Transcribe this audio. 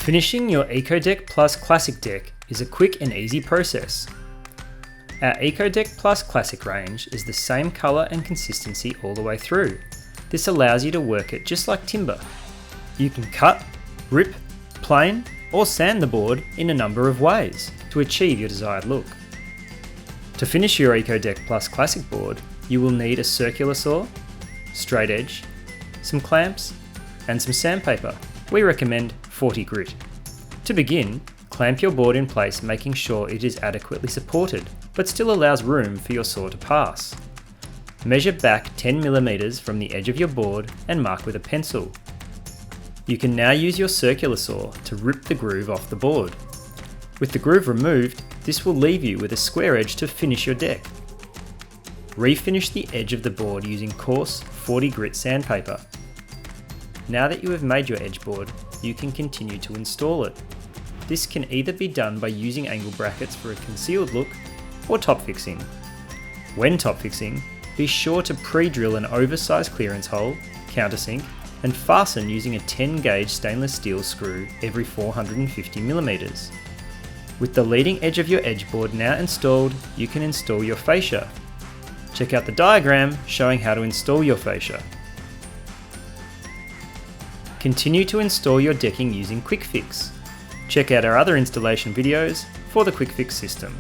Finishing your Ekodeck Plus Classic deck is a quick and easy process. Our Ekodeck Plus Classic range is the same colour and consistency all the way through. This allows you to work it just like timber. You can cut, rip, plane or sand the board in a number of ways to achieve your desired look. To finish your Ekodeck Plus Classic board, you will need a circular saw, straight edge, some clamps and some sandpaper. We recommend 40 grit. To begin, clamp your board in place, making sure it is adequately supported, but still allows room for your saw to pass. Measure back 10mm from the edge of your board and mark with a pencil. You can now use your circular saw to rip the groove off the board. With the groove removed, this will leave you with a square edge to finish your deck. Refinish the edge of the board using coarse 40 grit sandpaper. Now that you have made your edge board, you can continue to install it. This can either be done by using angle brackets for a concealed look or top fixing. When top fixing, be sure to pre-drill an oversized clearance hole, countersink, and fasten using a 10 gauge stainless steel screw every 450mm. With the leading edge of your edge board now installed, you can install your fascia. Check out the diagram showing how to install your fascia. Continue to install your decking using Quick Fix. Check out our other installation videos for the Quick Fix system.